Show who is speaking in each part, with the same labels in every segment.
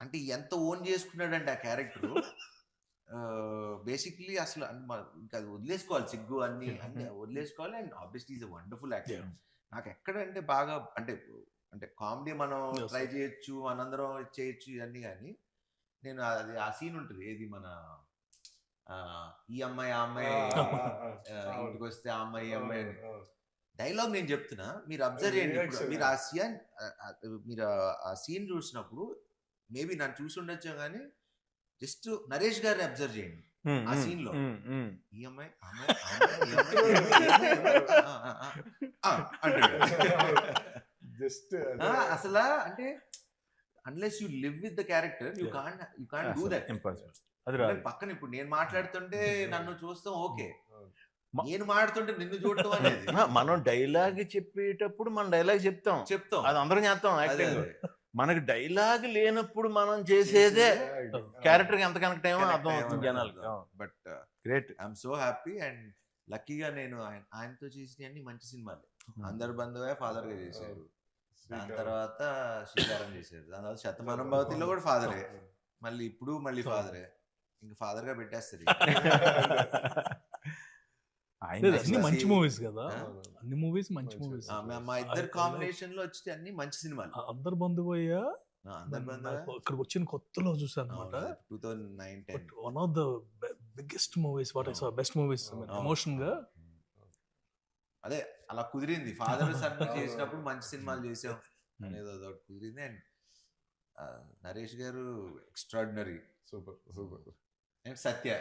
Speaker 1: అంటే ఎంత ఓన్ చేసుకున్నాడంటే ఆ క్యారెక్టర్ బేసిక్లీ అసలు ఇంకా అది వదిలేసుకోవాలి, సిగ్గు అన్ని అన్ని వదిలేసుకోవాలి. And obviously is a wonderful actor. నాకు ఎక్కడంటే బాగా అంటే అంటే కామెడీ మనం ట్రై చేయొచ్చు, మనందరం చేయొచ్చు ఇవన్నీ, కానీ నేను అది ఆ సీన్ ఉంటుంది ఏది మన ఈ అమ్మాయి ఆ అమ్మాయి ఇంటికి వస్తే ఆ అమ్మాయి ఈ అమ్మాయి డైలాగ్ నేను చెప్తున్నా, మీరు అబ్జర్వ్ చేయండి. ఇప్పుడు మీరు మీరు ఆ సీన్ చూసినప్పుడు మేబీ నన్ను చూసి ఉండొచ్చు, కానీ జస్ట్ నరేష్ గారిని అబ్జర్వ్ చేయండి ఆ సీన్ లో. ఈ అమ్మాయి అసలు అంటే unless you live with the character you can't do that. పక్కన ఇప్పుడు నేను మాట్లాడుతుంటే నన్ను చూస్తాం ఓకే, నేను మాట్లాడుతుంటే నిన్ను చూడటం అనేది.
Speaker 2: మనం డైలాగ్ చెప్పేటప్పుడు మనం డైలాగ్ చెప్తాం, అది అందరం చేస్తాం యాక్టింగ్. మనకి డైలాగ్ లేనప్పుడు మనం చేసేదే క్యారెక్టర్ ఎంత కనెక్ట్ అయ్యో అర్థం అవుతుంది జనాలకి.
Speaker 1: But great, I'm so happy and లక్కీగా నేను ఆయనతో చేసిన అన్ని మంచి సినిమాలు. అందరు బంధువే ఫాదర్ గా చేశారు, దాని తర్వాత శ్రీకారం చేశారు, దాని తర్వాత శతమానం భవతిలో కూడా ఫాదరే, మళ్ళీ ఇప్పుడు మళ్ళీ ఫాదరే, ఇంకా ఫాదర్ గా పెట్టేస్తారు.
Speaker 3: అన్ని మంచి మూవీస్ కదా, అన్ని మూవీస్ మంచి మూవీస్.
Speaker 1: మా ఇద్దరు కాంబినేషన్ లో వచ్చి అన్ని మంచి సినిమాలు.
Speaker 3: అందరు బంధువయ్యా ఇక్కడికి వచ్చిన కొత్తలో చూసాను అనమాట.
Speaker 1: 2009
Speaker 3: one of the biggest movies, what I saw, best movies emotion గా.
Speaker 1: అదే అలా కుదిరింది, ఫాదర్ సన్ చేసినప్పుడు మంచి సినిమాలు చేసాం అనేది అదొకటి కుదిరింది. అండ్ నరేష్ గారు ఎక్స్ట్రాడినరీ, సూపర్ సూపర్. సత్య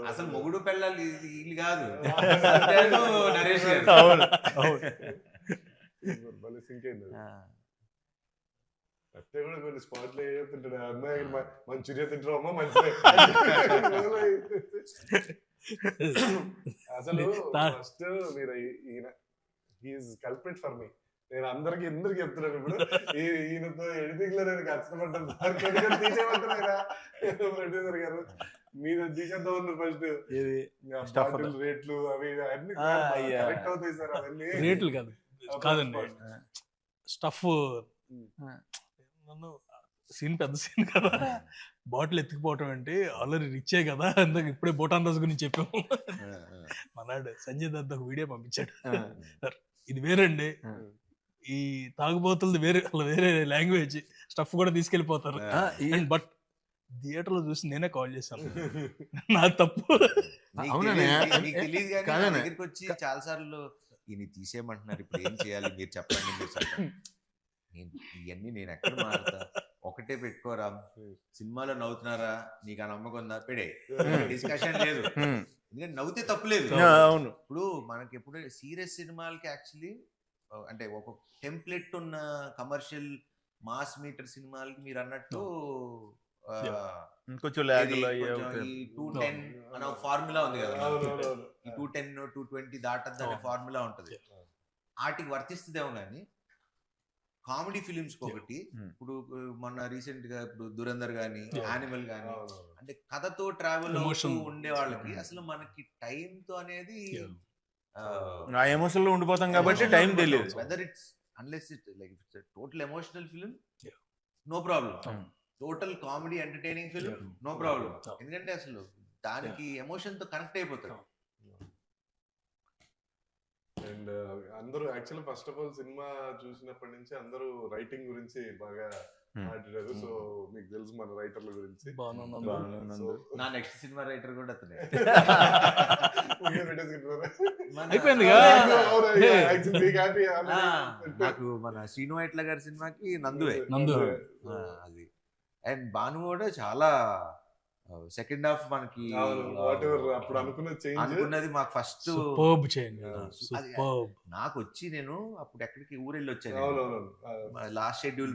Speaker 1: అసలు మొగుడు పెళ్ళాలి వీళ్ళు కాదు, నరేష్ గారు.
Speaker 4: సత్య కూడా కొన్ని స్పాట్లు తింటాడు, అమ్మాయి మంచూరియా తింటారమ్మా మంచిదే. అసలు ఫస్ట్ మీరు ఈయన హీఈస్ కల్ప్రిట్ ఫర్ మీ. నేను అందరికి ఎందుకు చెప్తున్నాను ఇప్పుడు, ఈయనతో ఎడిటింగ్ లో నేను కష్టపడ్డాను, ప్రొడ్యూసర్ గారు మీరు తీసేద్దాం ఉన్నారు ఫస్ట్ రేట్లు అవి అన్ని కరెక్ట్ అవుతాయి సార్, అవన్నీ
Speaker 3: రేట్లు కాదు కాదండి, స్టఫ్. నన్ను సీన్ పెద్ద సీన్ కదా, బాటిల్ ఎత్తుకుపోవటం అంటే ఆల్రెడీ రిచ్చే కదా, అందుకు ఇప్పుడే బోటాన్ రాజు గురించి చెప్పాము. మనాడు సంజయ్ దత్ ఒక వీడియో పంపించాడు, ఇది వేరండి, ఈ తాగుబోతులది వేరే, వేరే లాంగ్వేజ్, స్టఫ్ కూడా తీసుకెళ్ళిపోతారు. బట్ థియేటర్ లో చూసి నేనే కాల్ చేశాను, నా తప్పు.
Speaker 1: దగ్గరికి వచ్చి చాలా సార్లు ఈయన తీసేయమంటున్నారు, ఇప్పుడు ఏం చేయాలి మీరు చెప్పండి, మీరు చెప్పండి. ఇవన్నీ నేను ఎక్కడ మారుతా, ఒకటే పెట్టుకోరా, సినిమాలో నవ్వుతున్నారా, నీకు ఆ నమ్మకం ఉందా, పెడే, డిస్కషన్ లేదు, ఎందుకంటే నవ్వుతే తప్పులేదు. ఇప్పుడు మనకి ఎప్పుడు సీరియస్ సినిమాలకి యాక్చువల్లీ అంటే ఒక టెంప్లెట్ ఉన్న కమర్షియల్ మాస్ మీటర్ సినిమాలకి మీరు అన్నట్టు
Speaker 2: కొంచెం
Speaker 1: 210 అనే ఫార్ములా ఉంది కదా, ఈ 210 220 దాటద్దు అనే ఫార్ములా ఉంటది, వాటికి వర్తిస్తుందేమో. కానీ కామెడీ ఫిలిమ్స్ ఒకటి, ఇప్పుడు మొన్న రీసెంట్ గా ఇప్పుడు దురంధర్ గానీ, యానిమల్ గానీ, అంటే కథతో ట్రావెల్ అవుతూ ఉండే వాళ్ళకి అసలు మనకి టైం తో అనేది
Speaker 2: ఆ ఎమోషన్ లో ఉండిపోతాం కాబట్టి టైం తెలియదు.
Speaker 1: Whether it's unless it like it's total emotional film, no problem. Total comedy entertaining film, no problem. ఎందుకంటే అసలు దానికి ఎమోషన్ తో కనెక్ట్ అయిపోతాడు.
Speaker 4: అండ్ అందరూ actually first of all cinema చూసినప్పటి నుంచి అందరూ రైటింగ్ గురించి బాగా మాట్లాడారు. సో మీకు తెలుసు మన రైటర్ల గురించి.
Speaker 1: నా నెక్స్ట్ సినిమా రైటర్ కూడా అతనే. నాకు మన శ్రీను వైట్ల గారి సినిమాకి నందువే అది. అండ్ భాను కూడా చాలా సెకండ్ హాఫ్ మనకి
Speaker 4: అప్పుడు
Speaker 1: అనుకున్నది మాకు ఫస్ట్ నాకు వచ్చి, నేను అప్పుడు ఎక్కడికి ఊరెళ్ళి వచ్చాను, లాస్ట్ షెడ్యూల్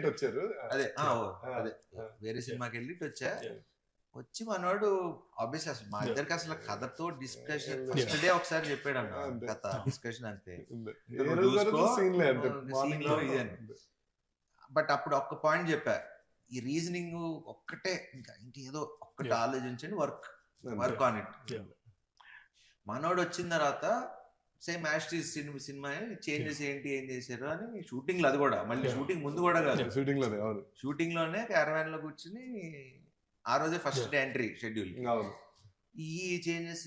Speaker 4: వచ్చారు,
Speaker 1: అదే అదే వేరే సినిమాకి వెళ్ళి వచ్చా. వచ్చి మనవాడు ఆబ్వియస్లీ అసలు మా ఇద్దరికి అసలు కథతో డిస్కషన్ ఫస్ట్ డే ఒకసారి చెప్పాడు అన్న, కథ డిస్కషన్ అంతే. బట్ అప్పుడు ఒక్క పాయింట్ చెప్పా, ఈ రీజనింగ్ ఒక్కటే, ఇంకా ఇంకేదో ఒక్కటి ఆలోచించండి, వర్క్ ఆన్ ఇట్. మనోడు వచ్చిన తర్వాత సేమ్ యాస్టీస్ సినిమా చేంజెస్ ఏంటి ఏం చేశారు అని షూటింగ్ లో, అది కూడా మళ్ళీ షూటింగ్ ముందు కూడా కాదు, షూటింగ్ లోనే క్యారవాన్ లో కూర్చుని ఆ రోజే ఫస్ట్ డే ఎంట్రీ షెడ్యూల్, ఈ చేంజెస్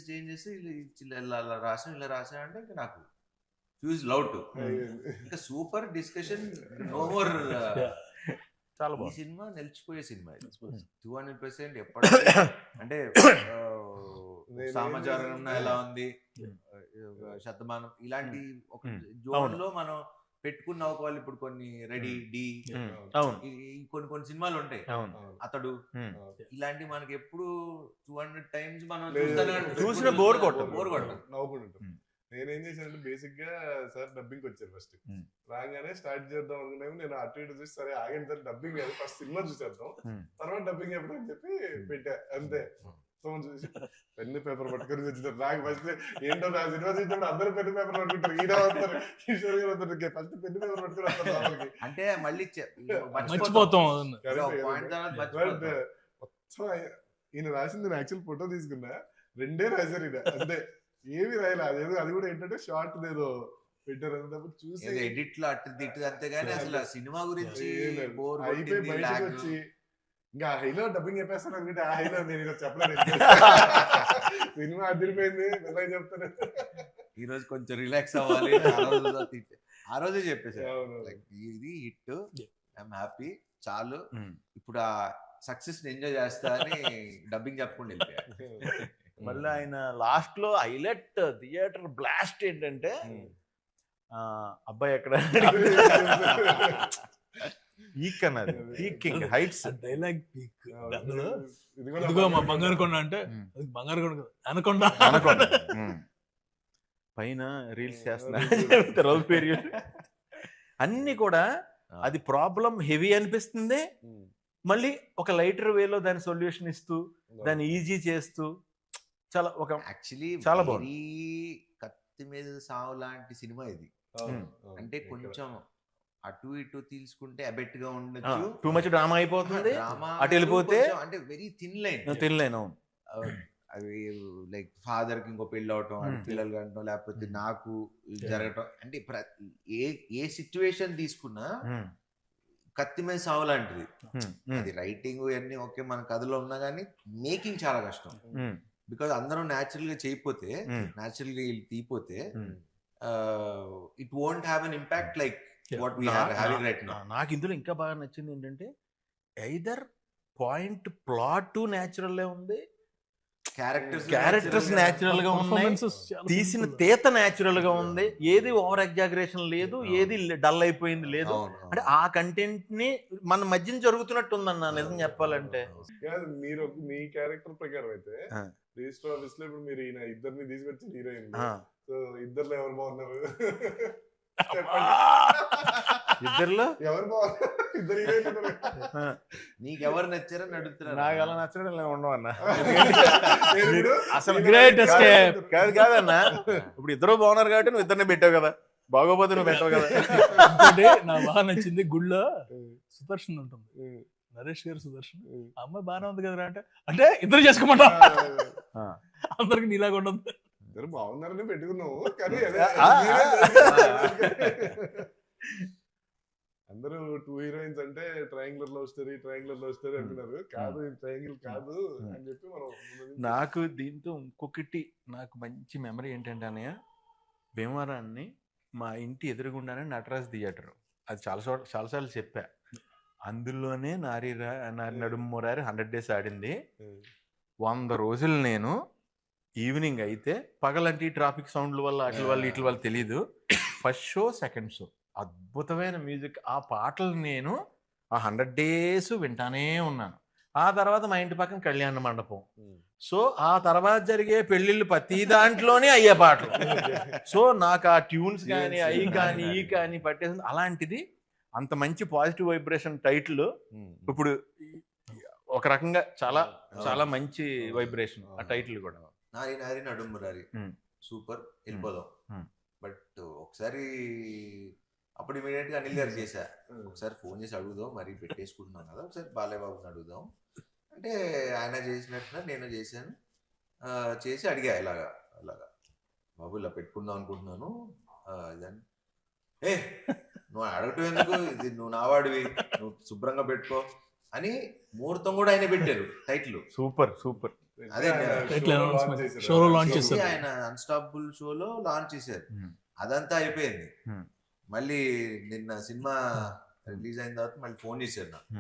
Speaker 1: ఇలా రాసా అంటే ఇంకా నాకు ఫ్యూజ్ లౌట్, ఇంకా సూపర్ డిస్కషన్, నో మోర్.
Speaker 2: చాలా
Speaker 1: ఈ సినిమా నిలిచిపోయే సినిమా 200%. ఎప్పటికీ అంటే సామాజారం ఎలా ఉంది, శతమానం ఇలాంటి ఒక జోన్ లో మనం పెట్టుకున్న వాళ్ళు ఇప్పుడు కొన్ని రెడీ డి కొన్ని సినిమాలు ఉంటాయి, అతడు ఇలాంటి మనకి ఎప్పుడు 200 times మనం
Speaker 2: చూసిన బోర్ కొట్టదు.
Speaker 4: నేనేం చేశానంటే బేసిక్ గా సార్ డబ్బింగ్ వచ్చారు, ఫస్ట్ రాగానే స్టార్ట్ చేద్దాం అనుకున్నాము. నేను అటు ఇటు చూసి సరే ఆగండి సార్ డబ్బింగ్ కాదు, ఫస్ట్ సినిమా చూసేద్దాం తర్వాత డబ్బింగ్ ఎప్పుడు అని చెప్పి పెట్టా, అంతే. చూసి పెన్ను పేపర్ పట్టుకొని వచ్చినారు. నాకు ఫస్ట్ ఏంటో నా సినిమా చూసినప్పుడు అందరూ పెన్ను పేపర్ పట్టుకుంటారు, ఈయన వస్తారు, కిషోర్ గారు వస్తారు, ఫస్ట్ పెన్ను పేపర్ పట్టుకుని వస్తారు
Speaker 1: అంటే మళ్ళీ
Speaker 3: మర్చిపోతాం.
Speaker 4: ఈయన రాసింది యాక్చువల్ ఫోటో తీసుకున్నా, 2 రాశారు ఈయన, అంతే, ఏమి రాయలే. అదేదో అది కూడా ఏంటంటే షార్ట్ ఏదో పెట్టారు, అంతప్పుడు చూసి
Speaker 1: ఎడిట్ లో అటు తిట్టు అంతేగాని అసలు సినిమా గురించి
Speaker 4: అయిపోయి బయటకు వచ్చి ఇంకా హైలో డబ్బింగ్ చెప్పేస్తాను అనుకుంటే ఆ హైలో నేను చెప్పలేదు. సినిమా అదిరిపోయింది ఎలా చెప్తాను,
Speaker 1: ఈ రోజు కొంచెం రిలాక్స్ అవ్వాలి, ఆ రోజే చెప్పేసారు ఇది హిట్, ఐఎమ్ హ్యాపీ, చాలు ఇప్పుడు ఆ సక్సెస్ ని ఎంజాయ్ చేస్తా అని డబ్బింగ్ చెప్పకుండా వెళ్ళిపోయారు.
Speaker 2: మళ్ళీ ఆయన లాస్ట్ లో హైలైట్ థియేటర్ బ్లాస్ట్ ఏంటంటే అబ్బాయి ఎక్కడ పీక్ అన్నది, పీకింగ్ హైట్స్
Speaker 3: డైలాగ్ పీక్. ఇదిగో మా బంగారు కొండ అంటే బంగారు కొండ అనకొండ
Speaker 2: పైన రీల్స్ చేస్తున్నా రోజు పేరు అన్ని కూడా అది ప్రాబ్లం హెవీ అనిపిస్తుంది, మళ్ళీ ఒక లైటర్ వేలో దాని సొల్యూషన్ ఇస్తూ దాన్ని ఈజీ చేస్తూ చాలా ఒక
Speaker 1: యాక్చువల్లీ
Speaker 2: చాలా బాగుంది.
Speaker 1: కత్తి మీద సావు లాంటి సినిమా ఇది, అంటే కొంచెం అటు ఇటు తీసుకుంటే అబెట్ గా ఉండొచ్చు,
Speaker 2: టూ మచ్ డ్రామా అయిపోతుంది, అటు వెళ్ళిపోతే
Speaker 1: అంటే వెరీ థిన్ లైన్.
Speaker 2: అవును,
Speaker 1: అవి లైక్ ఫాదర్ కి ఇంకో పెళ్ళి అవటం, పిల్లలు కంటం, లేకపోతే నాకు జరగటం, అంటే ఏ సిచ్యువేషన్ తీసుకున్నా కత్తి మీద సావు లాంటిది. అది రైటింగ్ అన్ని ఓకే మన కథలో ఉన్నా కానీ మేకింగ్ చాలా కష్టం, బికాజ్ అందరం న్యాచురల్ గా చేయకపోతే, న్యాచురల్ గా తీయపోతే it won't have an impact like what we are having right now.
Speaker 2: నాకు ఇందులో ఇంకా బాగా నచ్చింది ఏంటంటే ఐదర్ పాయింట్ ప్లాట్ న్యాచురల్ ఉంది, క్యారెక్టర్స్ న్యాచురల్ గా ఉన్నాయి, తీసిన తీత న్యాచురల్ గా ఉంది, ఏది ఓవర్ ఎగ్జాగరేషన్ లేదు, ఏది డల్ అయిపోయింది లేదు, అంటే ఆ కంటెంట్ ని మన మధ్యన జరుగుతున్నట్టు ఉందన్న నిజం చెప్పాలంటే.
Speaker 4: మీరు మీ క్యారెక్టర్ ప్రకారం అయితే రిజిస్టర్ ఆఫీస్ లో ఇప్పుడు మీరు ఈయన ఇద్దరిని తీసుకొచ్చి హీరోయిన్, సో ఇద్దరులో ఎవరు బాగున్నారు
Speaker 2: ఇద్దరులో
Speaker 4: ఎవరు బాగున్నారు? ఇద్దరు హీరోయిన్
Speaker 1: నీకెవరు నచ్చారని అడుగుతున్నారు.
Speaker 2: నాకు ఎలా నచ్చడం ఉండవు అన్న,
Speaker 3: అసలు గ్రేట్ ఎస్కేప్
Speaker 2: కాదన్న. ఇప్పుడు ఇద్దరు బాగున్నారు కాబట్టి నువ్వు ఇద్దరిని పెట్టావు కదా, బాగోపోతే నువ్వు పెట్టావు కదా.
Speaker 3: నాకు బాగా నచ్చింది గుళ్ళో సుదర్శన్ ఉంటుంది, నరేష్ గారు సుదర్శన్, అమ్మాయి బాగానే ఉంది కదా అంటే, అంటే ఇద్దరు చేసుకోమంటా, అందరికి నీలాగా ఉండదు,
Speaker 4: ఇద్దరు బాగున్నారని పెట్టుకున్నావు కానీ అందరూ 2 హీరోయిన్స్ అంటే ట్రయాంగులర్ లవ్ స్టోరీ అంటున్నారు. కాదు, ట్రయాంగిల్ కాదు అని చెప్పి మనం.
Speaker 2: నాకు దీంతో ఇంకొకటి నాకు మంచి మెమరీ ఏంటంటే అన్నయ్య, భీమవరాన్ని మా ఇంటి ఎదురుగుండానే నటరాజ్ థియేటర్, అది చాలాసార్లు చెప్పా, అందులోనే నారి నడుమురారి 100 days ఆడింది. 100 రోజులు నేను ఈవినింగ్ అయితే, పగలంటే ట్రాఫిక్ సౌండ్ల వల్ల వీటి వల్ల తెలీదు, ఫస్ట్ షో సెకండ్ షో అద్భుతమైన మ్యూజిక్, ఆ పాటలు నేను ఆ 100 days వింటానే ఉన్నాను. ఆ తర్వాత మా ఇంటి పక్కన కళ్యాణ మండపం, సో ఆ తర్వాత జరిగే పెళ్లిళ్ళు ప్రతి దాంట్లోనే అయ్యే పాటలు. సో నాకు ఆ ట్యూన్స్ కానీ అవి కానీ ఈ కానీ పట్టేసింది. అలాంటిది అంత మంచి పాజిటివ్ వైబ్రేషన్ టైటిల్ ఇప్పుడు ఒక రకంగా చాలా చాలా మంచి వైబ్రేషన్ ఆ టైటిల్ కూడా.
Speaker 1: నారి నారి నడుమురారి సూపర్, వెళ్ళిపోదాం. బట్ ఒకసారి అప్పుడు ఇమీడియట్ గా అనిల్ గారు చేశా, ఒకసారి ఫోన్ చేసి అడుగుదాం, మరి పెట్టేసుకుంటున్నాం కదా, ఒకసారి బాలయ్య బాబుని అడుగుదాం అంటే ఆయన చేసినట్టుగా నేను చేశాను, చేసి అడిగా ఇలాగా బాబు ఇలా పెట్టుకుందాం అనుకుంటున్నాను ఇదని ఏ నువ్వు అడగటం ఎందుకు, ఇది నువ్వు నావాడివి, నువ్వు శుభ్రంగా పెట్టుకో అని ముహూర్తం కూడా ఆయన పెట్టారు టైటిల్.
Speaker 2: Super super.
Speaker 1: అదే
Speaker 3: షోలో లాంచ్ చేశారు.
Speaker 1: ఆయన అన్స్టాపబుల్ షోలో లాంచ్ చేశారు. అదంతా అయిపోయింది. మళ్ళీ నిన్న సినిమా రిలీజ్ అయిన తర్వాత మళ్ళీ ఫోన్ చేశారు నాకు,